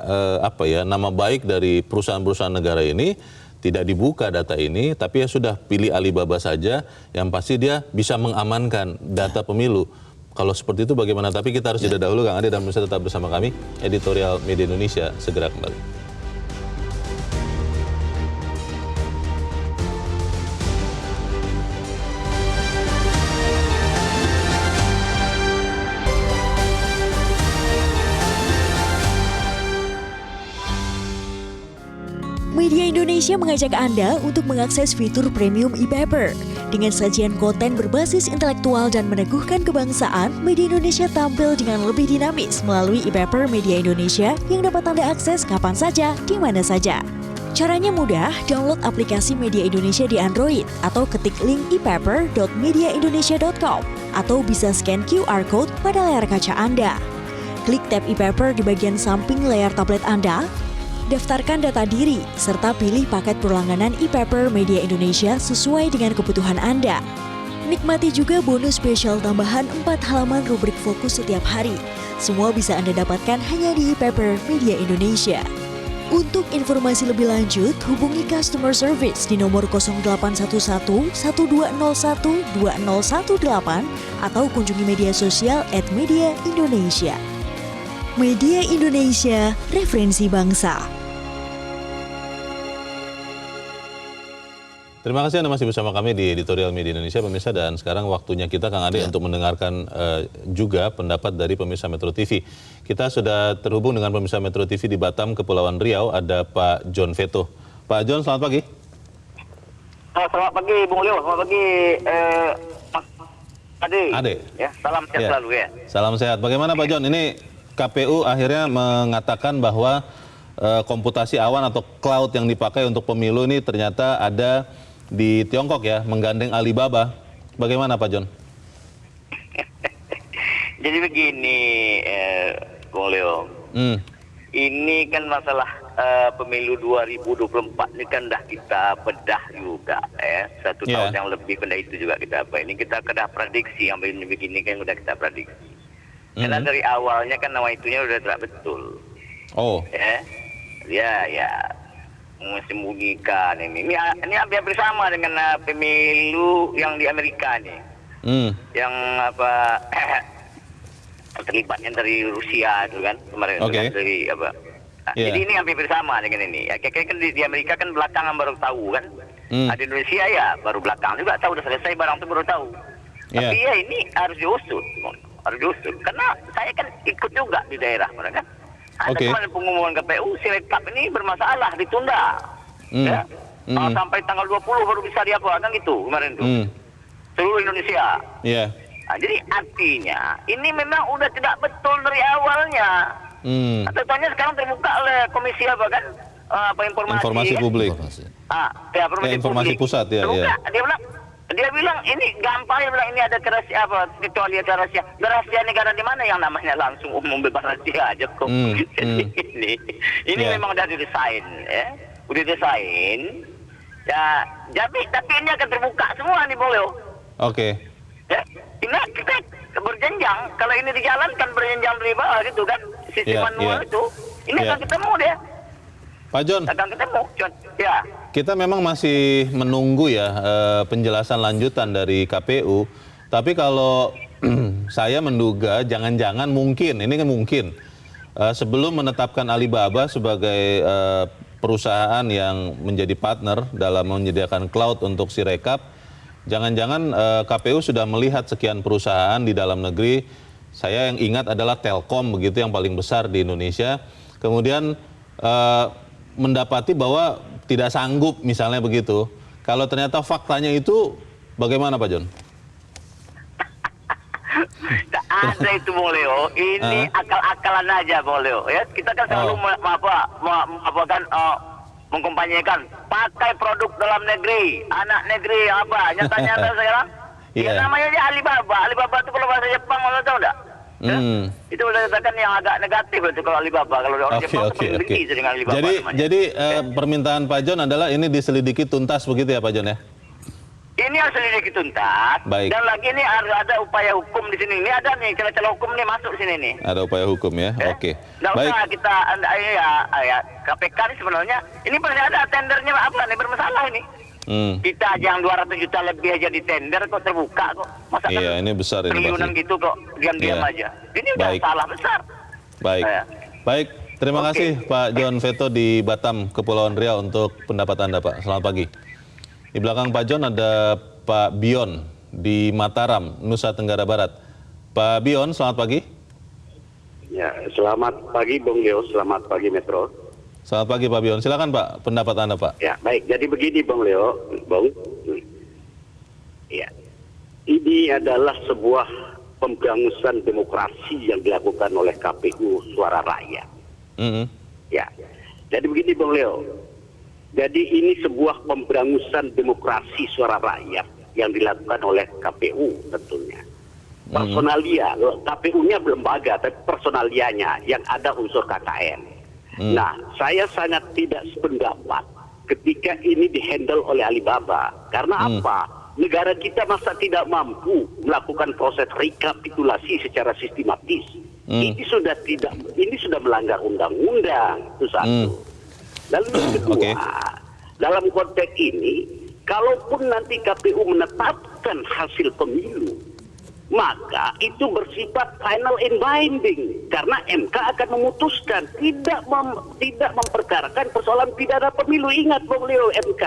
nama baik dari perusahaan-perusahaan negara ini tidak dibuka data ini, tapi ya sudah pilih Alibaba saja, yang pasti dia bisa mengamankan data pemilu. Kalau seperti itu bagaimana? Tapi kita harus jeda dahulu, Kang Ade, dan bisa tetap bersama kami. Editorial Media Indonesia segera kembali. Media Indonesia mengajak Anda untuk mengakses fitur premium e-paper. Dengan sajian konten berbasis intelektual dan meneguhkan kebangsaan, Media Indonesia tampil dengan lebih dinamis melalui e-paper Media Indonesia yang dapat Anda akses kapan saja, di mana saja. Caranya mudah, download aplikasi Media Indonesia di Android atau ketik link e-paper.mediaindonesia.com atau bisa scan QR Code pada layar kaca Anda. Klik tab e-paper di bagian samping layar tablet Anda, daftarkan data diri, serta pilih paket berlangganan e-paper Media Indonesia sesuai dengan kebutuhan Anda. Nikmati juga bonus spesial tambahan 4 halaman rubrik fokus setiap hari. Semua bisa Anda dapatkan hanya di e-paper Media Indonesia. Untuk informasi lebih lanjut, hubungi customer service di nomor 0811 1201 2018 atau kunjungi media sosial @mediaindonesia. Media Indonesia, referensi bangsa. Terima kasih Anda masih bersama kami di Editorial Media Indonesia, pemirsa, dan sekarang waktunya kita, Kang Ade, untuk mendengarkan juga pendapat dari pemirsa Metro TV. Kita sudah terhubung dengan pemirsa Metro TV di Batam, Kepulauan Riau, ada Pak John Veto. Pak John, selamat pagi. Selamat pagi, Bung Leo. Selamat pagi, Mas Ade. Ya, salam sehat selalu ya. Salam sehat. Bagaimana Pak John? Ini KPU akhirnya mengatakan bahwa komputasi awan atau cloud yang dipakai untuk pemilu ini ternyata ada di Tiongkok ya, menggandeng Alibaba. Bagaimana Pak John? Jadi begini, Bung Leo. Ini kan masalah pemilu 2024 ini kan dah kita bedah juga ya. 1 tahun yang lebih benda itu juga kita apa. Ini kita kedah prediksi yang begini kan udah kita prediksi. Karena dari awalnya kan nama itunya udah tidak betul. Oh. Ya. Mensembunyikan ini hampir sama dengan pemilu yang di Amerika nih, yang apa terlibatnya dari Rusia itu kan kemarin, dari apa. Jadi ini hampir sama dengan ini. Ya, kayak kan di Amerika kan belakangan baru tahu kan, di Indonesia ya baru belakang juga tahu, udah selesai barang itu baru tahu. Tapi ya ini harus diusut, karena saya kan ikut juga di daerah mereka. Ada kemarin pengumuman KPU, Sirekap ini bermasalah, ditunda. Ya. Sampai tanggal 20 baru bisa diapa, kan gitu kemarin itu. Seluruh Indonesia. Nah, jadi artinya, ini memang udah tidak betul dari awalnya. Contohnya sekarang terbuka oleh komisi apa kan? Informasi publik. Informasi pusat ya. Dia bilang ini gampang, dia bilang ini ada rahasia apa, kecuali ada rahasia negara di mana yang namanya langsung umum bebas rahasia aja kok. Jadi ini memang udah didesain ya. Udah desain. Ya, tapi ini akan terbuka semua nih Bung Leo. Ya, ini kita berjenjang, kalau ini dijalankan berjenjang dari bawah gitu kan, sistem manual itu. Ini akan ketemu dia. Pak John, akan ketemu. Ya. Kita memang masih menunggu ya penjelasan lanjutan dari KPU. Tapi kalau saya menduga jangan-jangan mungkin, ini kan mungkin sebelum menetapkan Alibaba sebagai perusahaan yang menjadi partner dalam menyediakan cloud untuk Sirekap, jangan-jangan KPU sudah melihat sekian perusahaan di dalam negeri. Saya yang ingat adalah Telkom begitu yang paling besar di Indonesia. Kemudian mendapati bahwa tidak sanggup misalnya begitu. Kalau ternyata faktanya itu bagaimana Pak John? Tak ada itu Bung Leo. Ini akal-akalan aja Bung Leo. Ya, kita kan selalu mengkampanyekan pakai produk dalam negeri, anak negeri apa. Nyata-nyata sekarang ya namanya aja Alibaba. Alibaba itu kalau bahasa Jepang lo tahu enggak? Itu udah katakan yang agak negatif itu kalau Alibaba. Kalau orang Jepang benci dengan Alibaba. Jadi permintaan Pak John adalah ini diselidiki tuntas begitu ya Pak John ya? Ini harus diselidiki tuntas. Baik. Dan lagi ini harus ada upaya hukum di sini. Ini ada nih celah-celah hukum nih masuk sini nih. Ada upaya hukum ya? Oke. Nggak usah kita ya KPK ini sebenarnya ini pasti ada tendernya apa nih bermasalah ini. Kita aja yang 200 juta lebih aja di tender kok terbuka kok. Masa ini besar ini triliunan gitu kok diam-diam aja. Ini udah salah besar. Baik. Terima kasih Pak John Veto di Batam, Kepulauan Riau untuk pendapat Anda Pak. Selamat pagi. Di belakang Pak John ada Pak Bion di Mataram, Nusa Tenggara Barat. Pak Bion, selamat pagi. Ya, selamat pagi Bung Leo, selamat pagi Metro. Selamat pagi Pak Bion, silakan Pak, pendapat Anda Pak. Ya, baik. Jadi begini Bung Leo, Bung. Ya, ini adalah sebuah pemberangusan demokrasi yang dilakukan oleh KPU Suara Rakyat. Ya, jadi begini Bung Leo. Jadi ini sebuah pemberangusan demokrasi suara rakyat yang dilakukan oleh KPU tentunya. Personalia, KPU-nya lembaga, tapi personalianya yang ada unsur KKN. Nah, saya sangat tidak sependapat ketika ini dihandle oleh Alibaba. Karena apa? Negara kita masa tidak mampu melakukan proses rekapitulasi secara sistematis. Ini sudah melanggar undang-undang, itu satu. Lalu yang kedua, dalam konteks ini, kalaupun nanti KPU menetapkan hasil pemilu, maka itu bersifat final and binding karena MK akan memutuskan, tidak memperkarakan persoalan pidana pemilu. Ingat beliau MK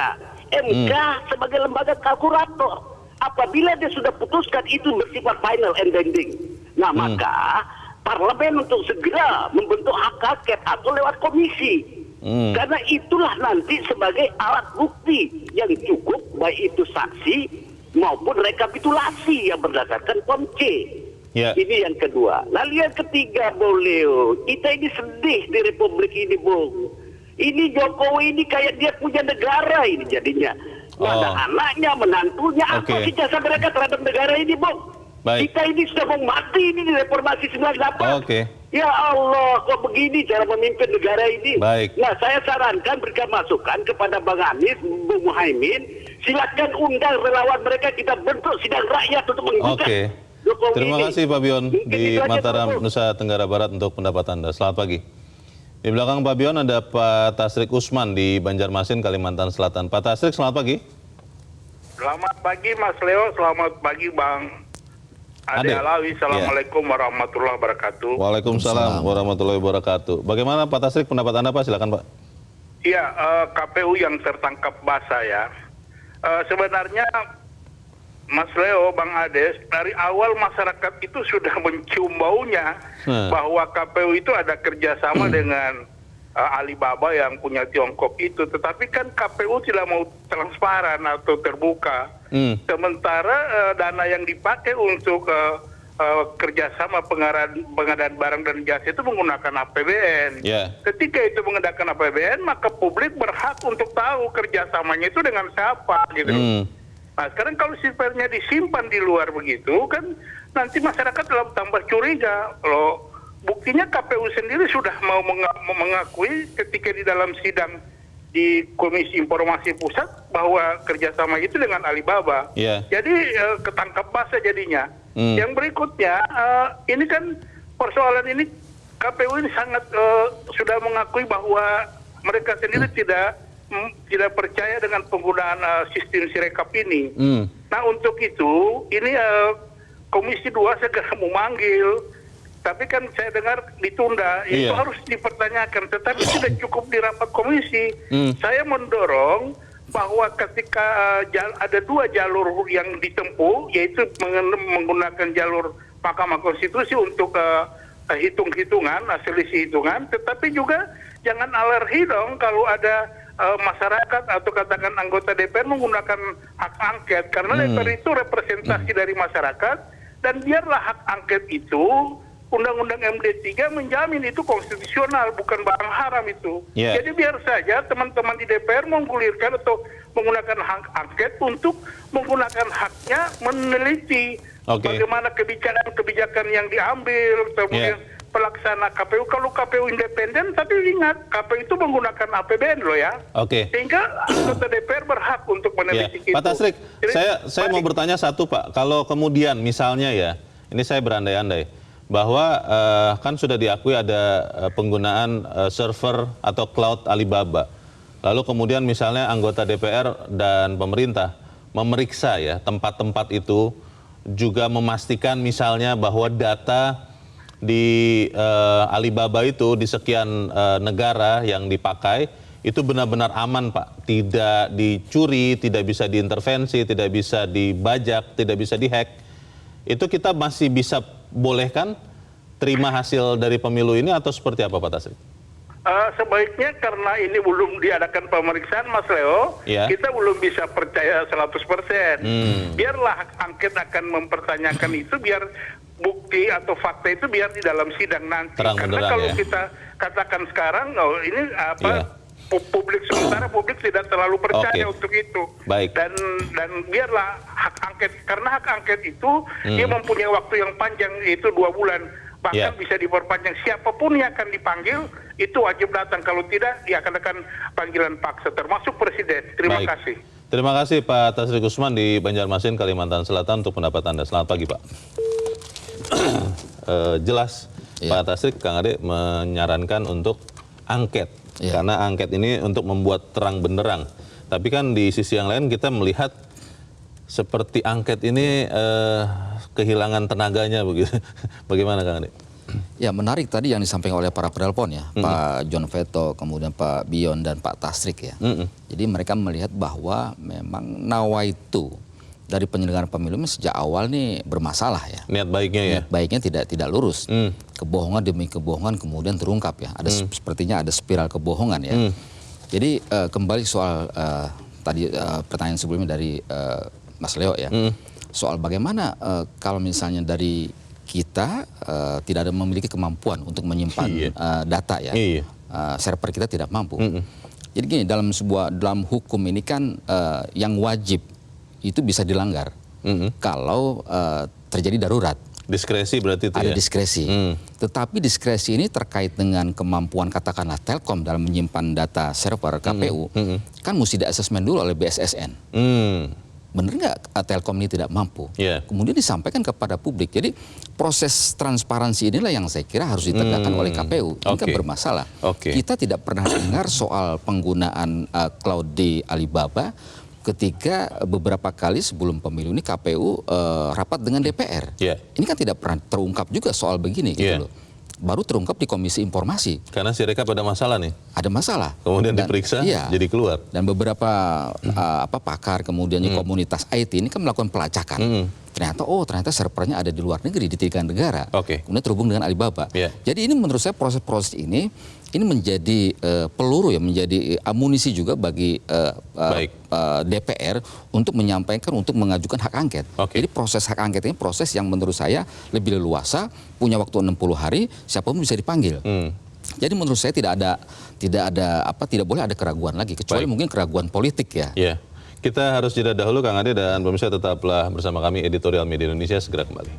sebagai lembaga kalkulator, apabila dia sudah putuskan itu bersifat final and binding, nah maka parlemen untuk segera membentuk hak angket atau lewat komisi. Karena itulah nanti sebagai alat bukti yang cukup, baik itu saksi maupun rekapitulasi yang berdasarkan Form C. Ini yang kedua. Lalu yang ketiga, Leo, kita ini sedih di Republik ini, Bung. Ini Jokowi ini kayak dia punya negara ini jadinya. Ada anaknya, menantunya, apa sih jasa mereka terhadap negara ini, Bung? Kita ini sudah mau mati ini di reformasi 98. Ya Allah, kok begini cara memimpin negara ini? Nah, saya sarankan berikan masukan kepada Bang Anies, Bung Muhaimin, silakan undang relawan mereka, kita bentuk sidang rakyat untuk menggugat Jokowi. Terima kasih Pak Bion di Mataram, Nusa Tenggara Barat untuk pendapat Anda. Selamat pagi. Di belakang Pak Bion ada Pak Tasrik Usman di Banjarmasin, Kalimantan Selatan. Pak Tasrik, selamat pagi. Selamat pagi Mas Leo, selamat pagi Bang Ade Alawi. Assalamualaikum warahmatullahi wabarakatuh. Waalaikumsalam warahmatullahi wabarakatuh. Bagaimana Pak Tasrik, pendapat Anda Pak? Silakan Pak. Iya, KPU yang tertangkap basah ya. Sebenarnya Mas Leo, Bang Ades, dari awal masyarakat itu sudah mencium baunya bahwa KPU itu ada kerjasama dengan Alibaba yang punya Tiongkok itu. Tetapi kan KPU tidak mau transparan atau terbuka. Sementara dana yang dipakai untuk kerjasama pengadaan barang dan jasa itu menggunakan APBN. Ketika itu menggunakan APBN, maka publik berhak untuk tahu kerjasamanya itu dengan siapa gitu. Nah, sekarang kalau sifatnya disimpan di luar begitu, kan nanti masyarakat tambah curiga. Loh, buktinya KPU sendiri sudah mau mengakui ketika di dalam sidang di Komisi Informasi Pusat bahwa kerjasama itu dengan Alibaba. Jadi ketangkap basah jadinya. Yang berikutnya, ini kan persoalan ini KPU ini sangat sudah mengakui bahwa mereka sendiri tidak percaya dengan penggunaan sistem Sirekap ini. Nah, untuk itu ini Komisi 2 segera memanggil, tapi kan saya dengar ditunda. Itu harus dipertanyakan, tetapi sudah cukup di rapat komisi. Saya mendorong bahwa ketika ada dua jalur yang ditempuh, yaitu menggunakan jalur Mahkamah Konstitusi untuk hitung-hitungan, selisih hitungan, tetapi juga jangan alergi dong kalau ada masyarakat atau katakan anggota DPR menggunakan hak angket, karena DPR itu representasi dari masyarakat, dan biarlah hak angket itu, Undang-Undang MD3 menjamin itu konstitusional, bukan barang haram itu. Jadi biar saja teman-teman di DPR menggulirkan atau menggunakan hak angket untuk menggunakan haknya meneliti bagaimana kebijakan yang diambil, kemudian pelaksana KPU. Kalau KPU independen, tapi ingat KPU itu menggunakan APBN loh ya. Sehingga anggota DPR berhak untuk meneliti itu. Pak Tasrik, saya mau bertanya satu Pak. Kalau kemudian misalnya ya, ini saya berandai-andai bahwa kan sudah diakui ada penggunaan server atau cloud Alibaba. Lalu kemudian misalnya anggota DPR dan pemerintah memeriksa ya tempat-tempat itu, juga memastikan misalnya bahwa data di Alibaba itu di sekian negara yang dipakai itu benar-benar aman Pak, tidak dicuri, tidak bisa diintervensi, tidak bisa dibajak, tidak bisa dihack. Itu kita masih bisa bolehkan terima hasil dari pemilu ini atau seperti apa Pak Tasrik? Sebaiknya karena ini belum diadakan pemeriksaan Mas Leo, kita belum bisa percaya 100%. Biarlah hak angket akan mempertanyakan itu, biar bukti atau fakta itu biar di dalam sidang nanti. Karena kalau kita katakan sekarang, ini publik sementara publik tidak terlalu percaya untuk itu. Dan biarlah hak angket, karena hak angket itu dia mempunyai waktu yang panjang, yaitu 2 bulan. Bahkan bisa diperpanjang, siapapun yang akan dipanggil itu wajib datang, kalau tidak dia akan panggilan paksa, termasuk presiden. Terima kasih. Terima kasih Pak Tasrik Usman di Banjarmasin, Kalimantan Selatan untuk pendapat Anda. Selamat pagi Pak. Jelas Pak Tasrik, Kang Ade menyarankan untuk angket Karena angket ini untuk membuat terang benderang. Tapi kan di sisi yang lain kita melihat seperti angket ini kehilangan tenaganya begitu. Bagaimana Kang Ade? Ya, menarik tadi yang disampaikan oleh para penelpon ya, Pak John Veto, kemudian Pak Bion dan Pak Tasrik ya. Jadi mereka melihat bahwa memang nawaitu dari penyelenggaraan pemilu ini sejak awal nih bermasalah ya. Niat baiknya ya. Niat baiknya tidak lurus. Kebohongan demi kebohongan kemudian terungkap ya. Ada sepertinya ada spiral kebohongan ya. Jadi kembali soal tadi pertanyaan sebelumnya dari Mas Leo ya. Soal bagaimana kalau misalnya dari kita tidak ada memiliki kemampuan untuk menyimpan data ya. Server kita tidak mampu. Jadi gini, dalam hukum ini kan yang wajib itu bisa dilanggar kalau terjadi darurat. Diskresi berarti itu ada ya? Diskresi. Tetapi diskresi ini terkait dengan kemampuan katakanlah Telkom dalam menyimpan data server KPU, kan mesti di-asesmen dulu oleh BSSN. Benar nggak Telkom ini tidak mampu? Kemudian disampaikan kepada publik. Jadi proses transparansi inilah yang saya kira harus ditegakkan oleh KPU. Ini kan bermasalah. Kita tidak pernah dengar soal penggunaan cloud di Alibaba ketika beberapa kali sebelum pemilu ini KPU rapat dengan DPR. Ini kan tidak pernah terungkap juga soal begini gitu loh. Baru terungkap di Komisi Informasi. Karena Sirekap ada masalah nih. Ada masalah. Kemudian diperiksa, jadi keluar. Dan beberapa pakar kemudian komunitas IT ini kan melakukan pelacakan. Ternyata servernya ada di luar negeri, di 3 negara. Kemudian terhubung dengan Alibaba. Jadi ini menurut saya proses-proses ini menjadi peluru ya, menjadi amunisi juga bagi DPR untuk menyampaikan, untuk mengajukan hak angket. Jadi proses hak angket ini proses yang menurut saya lebih leluasa, punya waktu 60 hari, siapapun bisa dipanggil. Jadi menurut saya tidak boleh ada keraguan lagi, kecuali mungkin keraguan politik ya. Kita harus jeda dahulu Kang Ade, dan pemirsa tetaplah bersama kami Editorial Media Indonesia, segera kembali.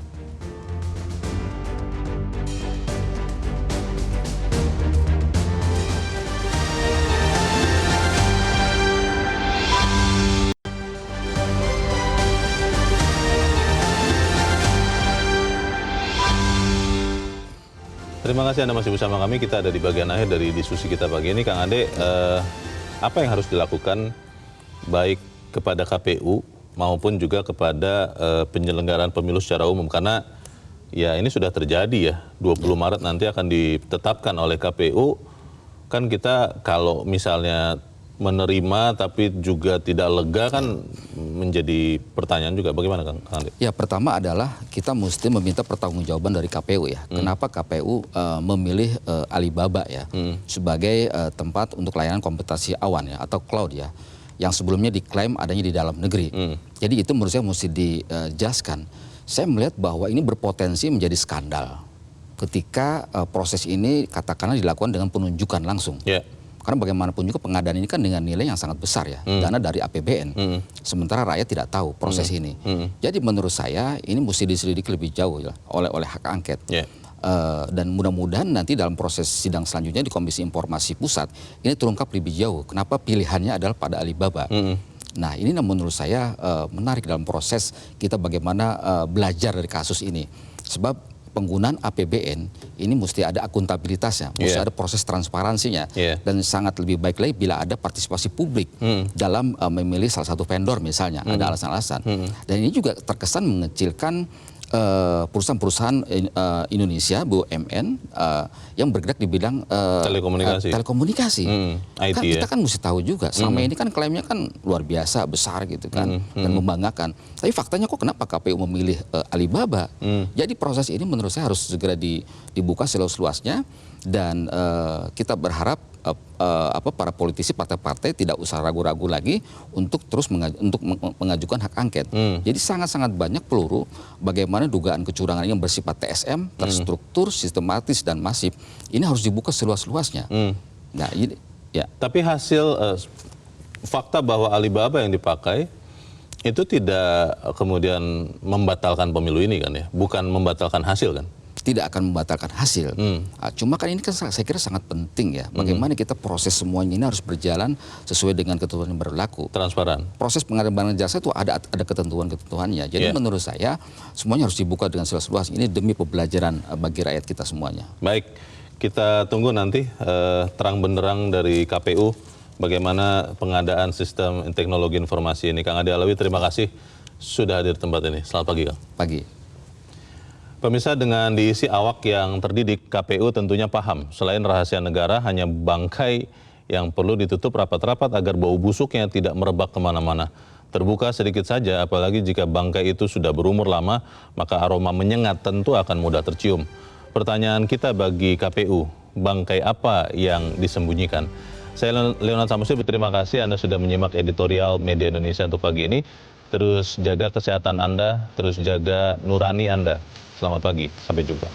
Terima kasih Anda masih bersama kami. Kita ada di bagian akhir dari diskusi kita pagi ini. Kang Ade, apa yang harus dilakukan baik kepada KPU maupun juga kepada penyelenggaraan pemilu secara umum? Karena ya ini sudah terjadi ya, 20 Maret nanti akan ditetapkan oleh KPU. Kan kita kalau misalnya menerima tapi juga tidak lega kan menjadi pertanyaan juga. Bagaimana Kang Ade? Ya, pertama adalah kita mesti meminta pertanggungjawaban dari KPU ya. Kenapa KPU memilih Alibaba ya sebagai tempat untuk layanan komputasi awan ya, atau cloud ya, yang sebelumnya diklaim adanya di dalam negeri. Jadi itu menurut saya mesti dijelaskan. Saya melihat bahwa ini berpotensi menjadi skandal ketika proses ini katakanlah dilakukan dengan penunjukan langsung. Karena bagaimanapun juga pengadaan ini kan dengan nilai yang sangat besar ya, dana dari APBN. Sementara rakyat tidak tahu proses ini. Jadi menurut saya ini mesti diselidiki lebih jauh ya, oleh hak angket. Dan mudah-mudahan nanti dalam proses sidang selanjutnya di Komisi Informasi Pusat ini terungkap lebih jauh kenapa pilihannya adalah pada Alibaba. Nah, ini menurut saya menarik dalam proses kita bagaimana belajar dari kasus ini. Sebab penggunaan APBN ini mesti ada akuntabilitasnya, mesti ada proses transparansinya, dan sangat lebih baik lagi bila ada partisipasi publik dalam memilih salah satu vendor misalnya, ada alasan-alasan. Dan ini juga terkesan mengecilkan perusahaan-perusahaan Indonesia, BUMN yang bergerak di bidang telekomunikasi. IT, kan kita kan mesti tahu juga, selama ini kan klaimnya kan luar biasa, besar gitu kan, dan membanggakan. Tapi faktanya kok kenapa KPU memilih Alibaba? Jadi proses ini menurut saya harus segera dibuka seluas-luasnya, dan kita berharap para politisi partai-partai tidak usah ragu-ragu lagi untuk terus mengajukan hak angket. Jadi sangat-sangat banyak peluru bagaimana dugaan kecurangan yang bersifat TSM, terstruktur, sistematis dan masif. Ini harus dibuka seluas-luasnya. Nah, ini ya. Tapi hasil fakta bahwa Alibaba yang dipakai itu tidak kemudian membatalkan pemilu ini kan ya, bukan membatalkan hasil kan? Tidak akan membatalkan hasil. Cuma kan ini kan saya kira sangat penting ya. Bagaimana kita proses semuanya ini harus berjalan sesuai dengan ketentuan yang berlaku. Transparan. Proses pengadaan barang jasa itu ada ketentuan-ketentuannya. Jadi menurut saya semuanya harus dibuka dengan seluas-luas. Ini demi pembelajaran bagi rakyat kita semuanya. Baik, kita tunggu nanti terang benderang dari KPU bagaimana pengadaan sistem teknologi informasi ini. Kang Adi Alawi, terima kasih sudah hadir di tempat ini. Selamat pagi, Kang. Pagi. Pemirsa, dengan diisi awak yang terdidik, KPU tentunya paham selain rahasia negara hanya bangkai yang perlu ditutup rapat-rapat agar bau busuknya tidak merebak kemana-mana. Terbuka sedikit saja, apalagi jika bangkai itu sudah berumur lama, maka aroma menyengat tentu akan mudah tercium. Pertanyaan kita bagi KPU, bangkai apa yang disembunyikan? Saya Leonard Samusi, terima kasih Anda sudah menyimak editorial Media Indonesia untuk pagi ini. Terus jaga kesehatan Anda, terus jaga nurani Anda. Selamat pagi, sampai jumpa.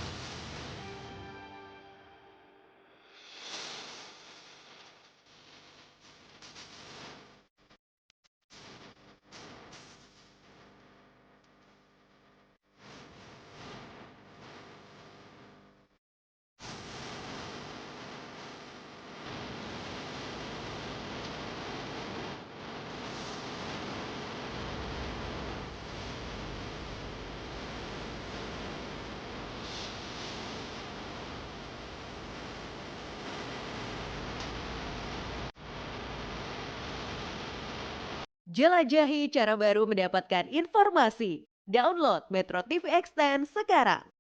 Jelajahi cara baru mendapatkan informasi. Download Metro TV Extend sekarang.